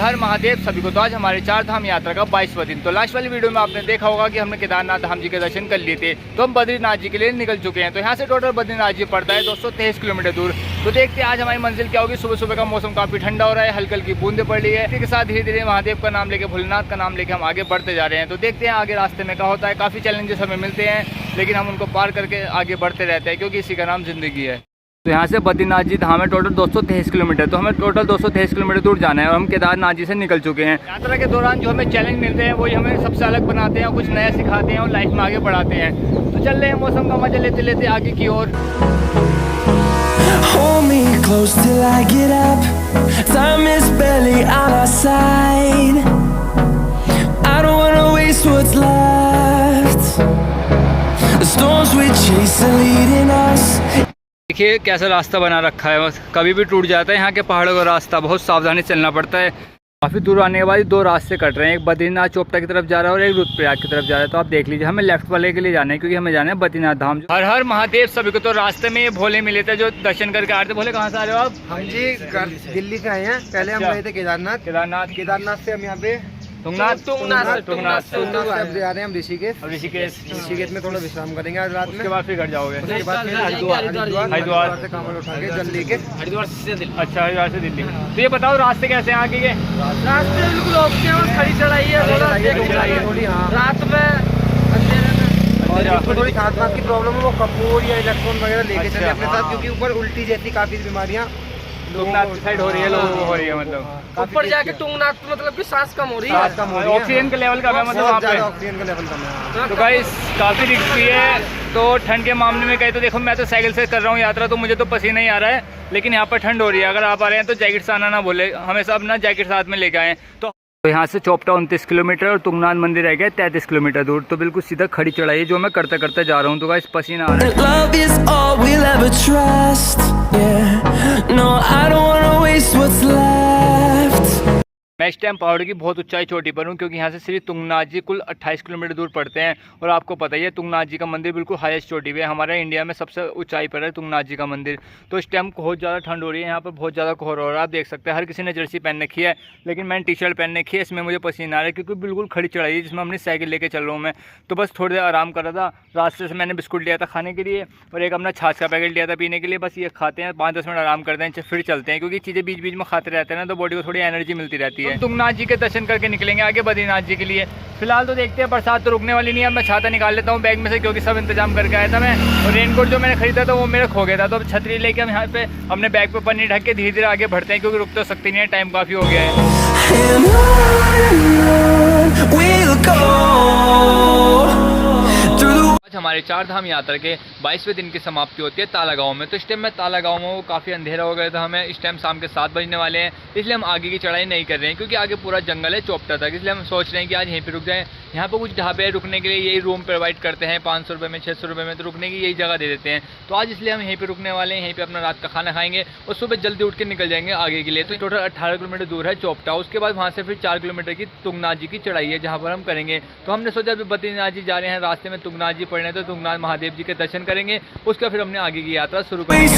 हर महादेव सभी को। तो आज हमारे 4 धाम यात्रा का 22वां दिन। तो लास्ट वाली वीडियो में आपने देखा होगा कि हमने केदारनाथ धाम जी के दर्शन कर लिए थे, तो हम बद्रीनाथ जी के लिए निकल चुके हैं। तो यहाँ से टोटल बद्रीनाथ जी पड़ता है 223 किलोमीटर दूर। तो देखते हैं आज हमारी मंजिल क्या होगी। सुबह सुबह का मौसम काफी ठंडा हो रहा है, हल्की हल्की बूंदे पड़ रही है। इसी के साथ धीरे धीरे महादेव का नाम लेके, भोलेनाथ का नाम लेके हम आगे बढ़ते जा रहे हैं। तो देखते हैं आगे रास्ते में क्या होता है। काफी चैलेंजेस हमें मिलते हैं, लेकिन हम उनको पार करके आगे बढ़ते रहते हैं, क्योंकि इसी का नाम जिंदगी है। तो यहाँ से बद्रीनाथ जी धाम है टोटल 223 किलोमीटर। तो हमें टोटल 223 किलोमीटर दूर जाना है और हम केदारनाथ जी से निकल चुके हैं। यात्रा के दौरान जो हमें चैलेंज मिलते हैं वही हमें सबसे अलग बनाते हैं और कुछ नया सिखाते हैं और लाइफ में आगे बढ़ाते हैं। तो चल रहे हैं मौसम का मजा लेते लेते आगे की ओर। Hold me close till I get up. Time is barely on our side. I don't wanna waste what's left. The storms we chase are leading us. देखिए कैसा रास्ता बना रखा है, बस कभी भी टूट जाता है। यहाँ के पहाड़ों का रास्ता बहुत सावधानी चलना पड़ता है। काफ़ी दूर आने के बाद 2 रास्ते कट रहे हैं, एक बद्रीनाथ चोपटा की तरफ जा रहा है और एक रुद्रप्रयाग की तरफ जा रहा है। तो आप देख लीजिए, हमें लेफ्ट वाले के लिए जाना है क्योंकि हमें जाना है बद्रीनाथ धाम। हर हर महादेव सभी को। तो रास्ते में ये भोले मिले थे जो दर्शन करके आ रहे थे। भोले कहाँ से आ रहे हो आप? हम जी दिल्ली से आए हैं। पहले हम गए थे केदारनाथ से हम यहाँ पे तुंगनाथ से आ रहे हैं हम ऋषिकेश में थोड़ा विश्राम करेंगे आज रात में। उसके बाद फिर घर जाओगे? उसके बाद फिर हरिद्वार से कांवड़ उठा के जल लेके हरिद्वार से दिल्ली। तो ये बताओ रास्ते कैसे हैं आगे के? रास्ते बिल्कुल ओके हैं, खड़ी चढ़ाई है थोड़ी। हाँ, रात में अंधेरे में और जिसको थोड़ी सांस की प्रॉब्लम है वो कपूर या इलेक्ट्रॉन वगैरह लेके चले अपने साथ, क्योंकि ऊपर उल्टी जैसी काफी बीमारियाँ तुंगनाथ साइड हो रही है, लोगों को हो रही है। मतलब ऊपर जाके तुंगनाथ मतलब कि सांस कम हो रही है, ऑक्सीजन का लेवल कम है, मतलब वहाँ पे ऑक्सीजन का लेवल कम है। तो गाइस काफ़ी रिस्की है। तो ठंड के मामले में कहे तो देखो, मैं तो साइकिल से कर रहा हूँ यात्रा, तो मुझे तो पसीना ही आ रहा है, लेकिन यहाँ पर ठंड हो रही है। अगर आप आ रहे हैं तो जैकेट से आना ना भूले, हमेशा अपना जैकेट साथ में लेके आएँ। तो यहाँ से चोपटा 29 किलोमीटर और तुंगनाथ मंदिर रह गया 33 किलोमीटर दूर। तो बिल्कुल सीधा खड़ी चढ़ाई है जो मैं करते करते जा रहा हूँ। तो गाइस पसीना आ रहा है। Love is all we'll ever trust. Yeah. No, I don't wanna waste what's left. मैं इस टाइम पहाड़ की बहुत ऊंचाई चोटी पर हूँ, क्योंकि यहाँ से श्री तुंगनाथ जी कुल 28 किलोमीटर दूर पड़ते हैं। और आपको पता ही है तुंगनाथ जी का मंदिर बिल्कुल हाईएस्ट चोटी पे है, हमारे इंडिया में सबसे ऊंचाई पर है तुंगनाथ जी का मंदिर। तो इस टाइम बहुत ज़्यादा ठंड हो रही है, यहाँ पर बहुत ज़्यादा कोहरा हो रहा है। आप देख सकते हैं हर किसी ने जर्सी पहन रखी है, लेकिन मैंने टी शर्ट पहन रखी है। इसमें मुझे पसीना आ रहा है क्योंकि बिल्कुल खड़ी चढ़ाई है जिसमें अपनी साइकिल लेकर चल रहा हूँ मैं। तो बस थोड़ी देर आराम कर रहा था। रास्ते से मैंने बिस्कुट लिया था खाने के लिए और एक अपना छाछ का पैकेट लिया था पीने के लिए। बस ये खाते हैं, 5-10 मिनट आराम करते हैं, फिर चलते हैं, क्योंकि चीज़ें बीच बीच में खाते रहते हैं ना, तो बॉडी को थोड़ी एनर्जी मिलती रहती है। तुंगनाथ जी के दर्शन करके निकलेंगे आगे बद्रीनाथ जी के लिए। फिलहाल तो देखते हैं, बरसात तो रुकने वाली नहीं है। मैं छाता निकाल लेता हूँ बैग में से, क्योंकि सब इंतजाम करके आया था मैं। और रेनकोट जो मैंने खरीदा था वो मेरा खो गया था। तो अब छतरी लेके हम यहाँ पे अपने बैग पे पन्नी ढक के धीरे धीरे आगे बढ़ते हैं, क्योंकि रुक तो सकती नहीं है, टाइम काफ़ी हो गया है। हमारे 4 धाम यात्रा के 22वें दिन की समाप्ति होती है ताला गांव में। तो इस टाइम मैं ताला गांव में, वो काफ़ी अंधेरा हो गया था हमें। इस टाइम शाम के 7 बजने वाले हैं, इसलिए हम आगे की चढ़ाई नहीं कर रहे हैं, क्योंकि आगे पूरा जंगल है चोपटा तक। इसलिए हम सोच रहे हैं कि आज यहीं पे रुक जाएं। यहाँ पर कुछ ढाबे रुकने के लिए यही रूम प्रोवाइड करते हैं 500 रुपये में, 600 रुपये में, तो रुकने की यही जगह दे देते हैं। तो आज इसलिए हम यहीं पर रुकने वाले हैं, यहीं पर अपना रात का खाना खाएंगे और सुबह जल्दी उठ के निकल जाएंगे आगे के लिए। तो टोटल 18 किलोमीटर दूर है चोपटा। उसके बाद वहाँ से फिर 4 किलोमीटर की तुंगनाथ जी की चढ़ाई है, जहाँ पर हम करेंगे। तो हमने सोचा अभी बद्रीनाथ जी जा रहे हैं, रास्ते में तुंगनाथ जी पड़े हैं, तो तुंगनाथ महादेव जी के दर्शन करेंगे। उसका फिर हमने आगे की यात्रा शुरू करेंगे।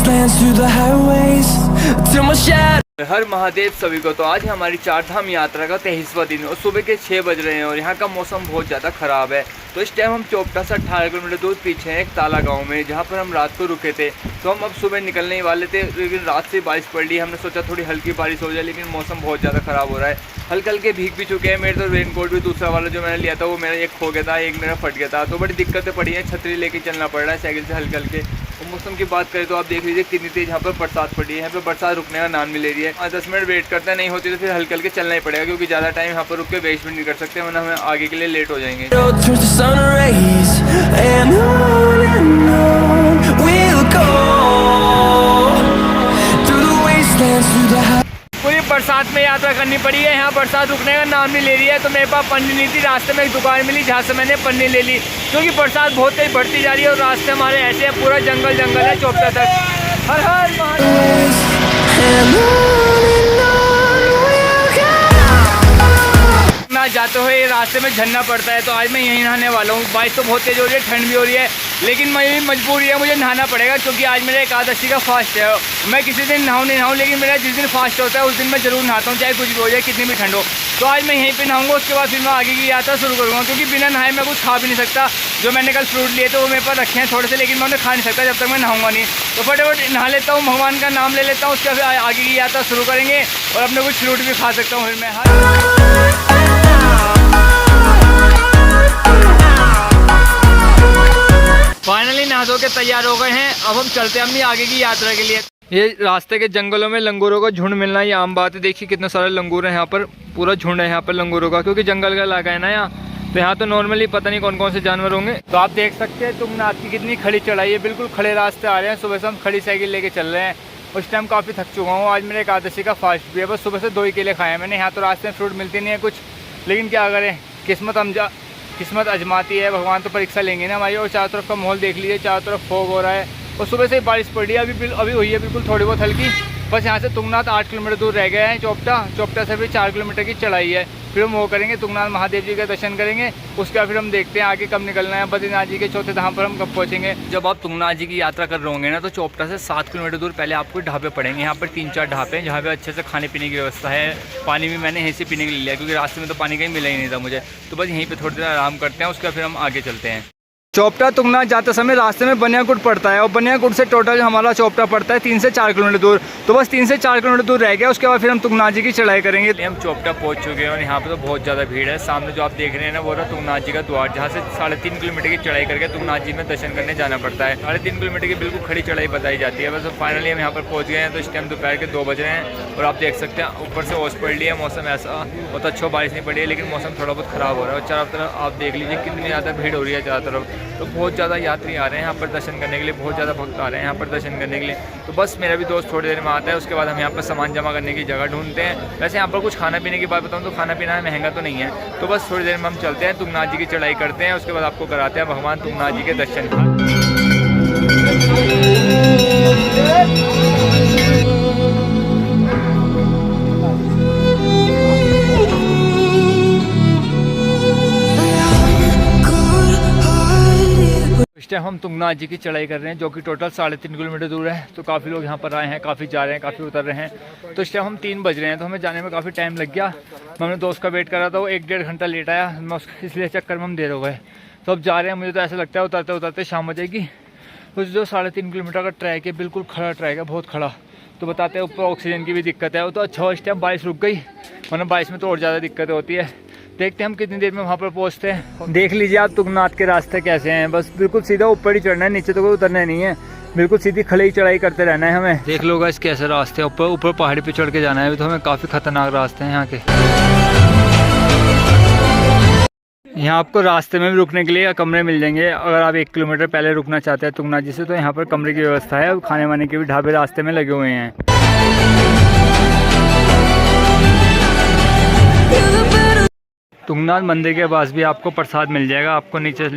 हर महादेव सभी को। तो आज है हमारी 4 धाम यात्रा का 23वां दिन और सुबह के 6 बज रहे हैं और यहाँ का मौसम बहुत ज़्यादा ख़राब है। तो इस टाइम हम चोपटा से 18 किलोमीटर दूर पीछे हैं एक ताला गांव में, जहाँ पर हम रात को रुके थे। तो हम अब सुबह निकलने ही वाले थे, लेकिन रात से बारिश पड़ रही है। हमने सोचा थोड़ी हल्की बारिश हो जाए, लेकिन मौसम बहुत ज़्यादा ख़राब हो रहा है। हल्के हल्के भीग भी चुके हैं। मेरे तो रेनकोट भी दूसरा वाला जो मैंने लिया था वो मेरा एक खो गया था, एक मेरा फट गया था। तो बड़ी दिक्कतें पड़ी हैं, छतरी लेके चलना पड़ रहा है साइकिल से हल्के हल्के। तो मौसम की बात करें तो आप देख लीजिए कितनी तेज़ यहाँ पर बरसात पड़ी है। यहाँ पर बरसात रुकने का नाम नहीं ले रही है। 10 मिनट वेट करते हैं, नहीं होती तो फिर हल्के हल्के चलना ही पड़ेगा, क्योंकि ज़्यादा टाइम यहाँ पर रुक के वेस्ट भी नहीं कर सकते, वरना हमें आगे के लिए लेट हो जाएंगे। पूरी बरसात में यात्रा करनी पड़ी है। यहाँ बरसात रुकने का नाम नहीं ले रही है। तो मेरे पास पन्नी नहीं थी, रास्ते में एक दुकान मिली जहाँ से मैंने पन्नी ले ली, क्योंकि बरसात बहुत तेज बढ़ती जा रही है और रास्ते हमारे ऐसे हैं, पूरा जंगल जंगल है चोपटा तक। हर हर महादेव। जाते हुए रास्ते में झरना पड़ता है, तो आज मैं यहीं नहाने वाला हूँ। बारिश तो बहुत तेज हो रही है, ठंड भी हो रही है, लेकिन मेरी मजबूरी है, मुझे नहाना पड़ेगा क्योंकि आज मेरा एकादशी का फास्ट है। मैं किसी दिन नहाऊँ नहीं नहाऊँ, लेकिन मेरा जिस दिन फास्ट होता है उस दिन मैं ज़रूर नहाता हूँ, चाहे कुछ भी हो जाए, कितनी भी ठंड हो। तो आज मैं यहीं पे नहाऊंगा, उसके बाद फिर मैं आगे की यात्रा शुरू करूँगा, क्योंकि बिना नहाए मैं कुछ खा भी नहीं सकता। जो मैंने कल फ्रूट लिए थे वो मेरे पास रखे हैं थोड़े से, लेकिन मैं उन्हें खा नहीं सकता जब तक मैं नहाऊंगा नहीं। तो फटाफट नहा लेता हूँ, भगवान का नाम ले लेता हूँ, उसके बाद आगे की यात्रा शुरू करेंगे और अपने कुछ फ्रूट भी खा सकता हूँ फिर मैं। फाइनली नहा धो के तैयार हो गए हैं, अब हम चलते हैं अपनी आगे की यात्रा के लिए। ये रास्ते के जंगलों में लंगूरों का झुंड मिलना ये आम बात है। देखिए कितने सारे लंगूर हैं यहाँ पर, पूरा झुंड है यहाँ पर लंगूरों का, क्योंकि जंगल का इलाका है ना यहाँ। तो यहाँ तो नॉर्मली पता नहीं कौन कौन से जानवर होंगे। तो आप देख सकते हैं तुंगनाथ की कितनी खड़ी चढ़ाई है, बिल्कुल खड़े रास्ते आ रहे हैं। सुबह से हम खड़ी साइकिल लेके चल रहे हैं, उस टाइम काफ़ी थक चुका हूँ। आज मेरे एकादशी का फास्ट भी है, बस सुबह से 2 ही केले खाए हैं मैंने। यहाँ तो रास्ते में फ्रूट मिलती नहीं है कुछ, लेकिन क्या करें, किस्मत आजमाती है, भगवान तो परीक्षा लेंगे ना हमारी। और चारों तरफ का माहौल देख लीजिए, चारों तरफ फॉग हो रहा है और सुबह से ही बारिश पड़ रही है, अभी हुई है बिल्कुल थोड़ी बहुत हल्की। बस यहाँ से तुंगनाथ 8 किलोमीटर दूर रह गए हैं। चोपटा से भी 4 किलोमीटर की चढ़ाई है। फिर हम वो करेंगे, तुंगनाथ महादेव जी का दर्शन करेंगे। उसके बाद फिर हम देखते हैं आगे कब निकलना है, बद्रीनाथ जी के चौथे धाम पर हम कब पहुँचेंगे। जब आप तुंगनाथ जी की यात्रा कर रहे होंगे ना, तो चोपटा से 7 किलोमीटर दूर पहले आपको ढाबे पड़ेंगे। यहाँ पर 3-4 ढाबे हैं जहाँ पे अच्छे से खाने पीने की व्यवस्था है। पानी भी मैंने यहीं से पीने के लिए लिया, क्योंकि रास्ते में तो पानी कहीं मिला ही नहीं था मुझे। तो बस यहीं पर थोड़ी देर आराम करते हैं, उसके बाद फिर हम आगे चलते हैं। चोपटा तुंगनाथ जाते समय रास्ते में बनियाकुट पड़ता है, और बनियाकुट से टोटल हमारा चोपटा पड़ता है 3 से 4 किलोमीटर दूर। तो बस 3 से 4 किलोमीटर दूर रह गया, उसके बाद फिर हम तुंगनाथ जी की चढ़ाई करेंगे। हम चोपटा पहुंच चुके हैं और यहाँ पे तो बहुत ज़्यादा भीड़ है। सामने जो आप देख रहे हैं ना, वो रहा तुंगनाथ जी का द्वार, जहाँ से 3.5 किलोमीटर की चढ़ाई करके तुंगनाथ जी में दर्शन करने जाना पड़ता है। 3.5 किलोमीटर की बिल्कुल खड़ी चढ़ाई बताई जाती है। बस फाइनली हम यहाँ पर पहुँच गए हैं। तो इस टाइम दोपहर के 2 बज रहे हैं और आप देख सकते हैं ऊपर से ओस पड़ रही है। मौसम ऐसा बहुत अच्छा, बारिश नहीं पड़ी है, लेकिन मौसम थोड़ा बहुत ख़राब हो रहा है। और चारों तरफ आप देख लीजिए कितनी ज़्यादा भीड़ हो रही है चारों तरफ। तो बहुत ज़्यादा यात्री आ रहे हैं यहाँ पर दर्शन करने के लिए, बहुत ज़्यादा भक्त आ रहे हैं यहाँ पर दर्शन करने के लिए। तो बस मेरा भी दोस्त थोड़ी देर में आता है, उसके बाद हम यहाँ पर सामान जमा करने की जगह ढूंढते हैं। वैसे यहाँ पर कुछ खाना पीने की बात बताऊँ तो खाना पीना महंगा तो नहीं है। तो बस थोड़ी देर में हम चलते हैं, तुंगनाथ जी की चढ़ाई करते हैं, उसके बाद आपको कराते हैं भगवान तुंगनाथ जी के दर्शन। इस टाइम हम तुंगनाथ जी की चढ़ाई कर रहे हैं, जो कि टोटल 3.5 किलोमीटर दूर है। तो काफ़ी लोग यहाँ पर आए हैं, काफ़ी जा रहे हैं, काफ़ी उतर रहे हैं। तो इस टाइम हम 3 बज रहे हैं, तो हमें जाने में काफ़ी टाइम लग गया। मैं अपने दोस्त का वेट कर रहा था, वो 1-1.5 घंटा लेट आया, मैं इसलिए चक्कर में हम देर हो गए। तो अब जा रहे हैं, मुझे तो ऐसा लगता है उतरते उतरते शाम हो जाएगी। तो जो 3.5 किलोमीटर का ट्रैक है, बिल्कुल खड़ा ट्रैक है, बहुत खड़ा। तो बताते हैं ऊपर ऑक्सीजन की भी दिक्कत है। वो तो अच्छा इस टाइम बारिश रुक गई, वरना बारिश में तो और ज़्यादा दिक्कतें होती है। देखते हैं हम कितनी देर में वहाँ पर पहुँचते हैं। देख लीजिए आप तुंगनाथ के रास्ते कैसे हैं, बस बिल्कुल सीधा ऊपर ही चढ़ना है, नीचे तो कोई उतरना नहीं है। बिल्कुल सीधी खड़ी ही चढ़ाई करते रहना है हमें। देख लो गाइस कैसे रास्ते हैं, ऊपर पहाड़ी पे चढ़ के जाना है। तो हमें काफ़ी खतरनाक रास्ते हैं यहाँ के। यहाँ आपको रास्ते में भी रुकने के लिए कमरे मिल जाएंगे। अगर आप 1 किलोमीटर पहले रुकना चाहते हैं तुंगनाथ जी से, तो यहाँ पर कमरे की व्यवस्था है। खाने वाने के भी ढाबे रास्ते में लगे हुए हैं। तुंगनाथ मंदिर के पास भी आपको प्रसाद मिल जाएगा, आपको नीचे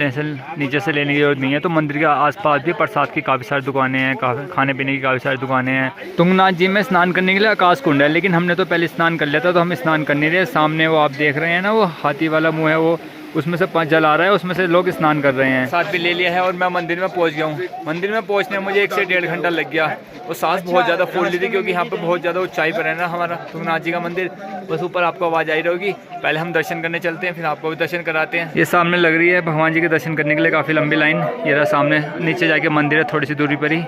से लेने की जरूरत नहीं है। तो मंदिर के आसपास भी प्रसाद की काफ़ी सारी दुकानें हैं, खाने पीने की काफ़ी सारी दुकानें हैं। तुंगनाथ जी में स्नान करने के लिए आकाश कुंड है, लेकिन हमने तो पहले स्नान कर लिया था, तो हम स्नान कर नहीं रहे। सामने वो आप देख रहे हैं ना, वो हाथी वाला मुँह है, वो उसमें से जल आ रहा है, उसमें से लोग स्नान कर रहे हैं। साथ भी ले लिया है और मैं मंदिर में पहुंच गया हूँ। मंदिर में पहुंचने में मुझे 1 से 1.5 घंटा लग गया और सांस बहुत ज़्यादा फूल ली थी, क्योंकि यहाँ पे बहुत ज़्यादा ऊंचाई पर है ना हमारा तुंगनाथ जी का मंदिर। बस ऊपर आपको आवाज़ आई रहेगी। पहले हम दर्शन करने चलते हैं, फिर आपको भी दर्शन कराते हैं। ये सामने लग रही है भगवान जी के दर्शन करने के लिए काफ़ी लंबी लाइन। ये रहा सामने, नीचे जाके मंदिर है थोड़ी सी दूरी पर ही।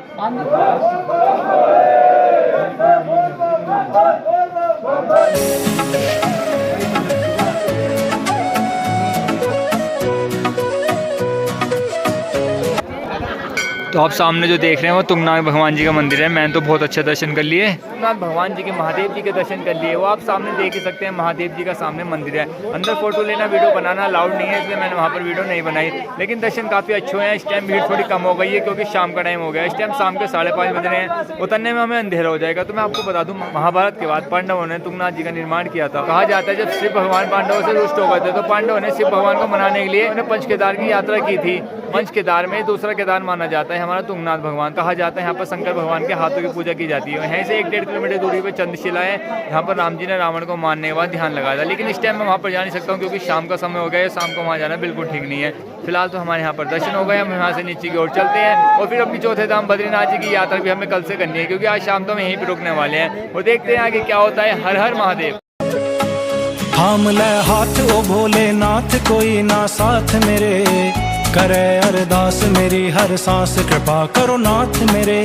तो आप सामने जो देख रहे हैं वो तुंगनाथ भगवान जी का मंदिर है। मैंने तो बहुत अच्छे दर्शन कर लिए। तुंगनाथ भगवान जी के, महादेव जी के दर्शन कर लिए। वो आप सामने देख ही सकते हैं, महादेव जी का सामने मंदिर है। अंदर फोटो लेना, वीडियो बनाना अलाउड नहीं है, इसलिए मैंने वहाँ पर वीडियो नहीं बनाई। लेकिन दर्शन काफ़ी अच्छे हुए हैं। इस टाइम भीड़ थोड़ी कम हो गई है, क्योंकि शाम का टाइम हो गया। इस टाइम शाम के 5:30 बज रहे हैं, उतरने में हमें अंधेरा हो जाएगा। तो मैं आपको बता दूँ, महाभारत के बाद पांडवों ने तुंगनाथ जी का निर्माण किया था। कहा जाता है जब शिव भगवान पांडवों से रुष्ट हो गए थे, तो पांडवों ने शिव भगवान को मनाने के लिए उन्हें पंचकेदार की यात्रा की थी। पंचकेदार में दूसरा केदार माना जाता है हमारा तुंगनाथ भगवान। कहा जाता है यहाँ पर शंकर भगवान के हाथों की पूजा की जाती है। यहीं से 1-1.5 किलोमीटर दूरी पे चंद्रशिला है, यहाँ पर राम जी ने रावण को मारने के बाद ध्यान लगाया था। लेकिन इस टाइम मैं वहाँ पर जा नहीं सकता हूँ क्योंकि शाम का समय हो गया है, शाम को वहाँ जाना बिल्कुल ठीक नहीं है। फिलहाल तो हमारे यहाँ पर दर्शन हो गए, हम यहाँ से नीचे की ओर चलते हैं और फिर अपनी चौथे धाम बद्रीनाथ जी की यात्रा भी हमें कल से करनी है, क्योंकि आज शाम तो हम यहीं पर रुकने वाले हैं और देखते हैं आगे क्या होता है। हर हर महादेव। थाम ले हाथ ओ भोलेनाथ, कोई ना साथ मेरे, करे अरदास मेरी हर सांस, कृपा करो नाथ मेरे।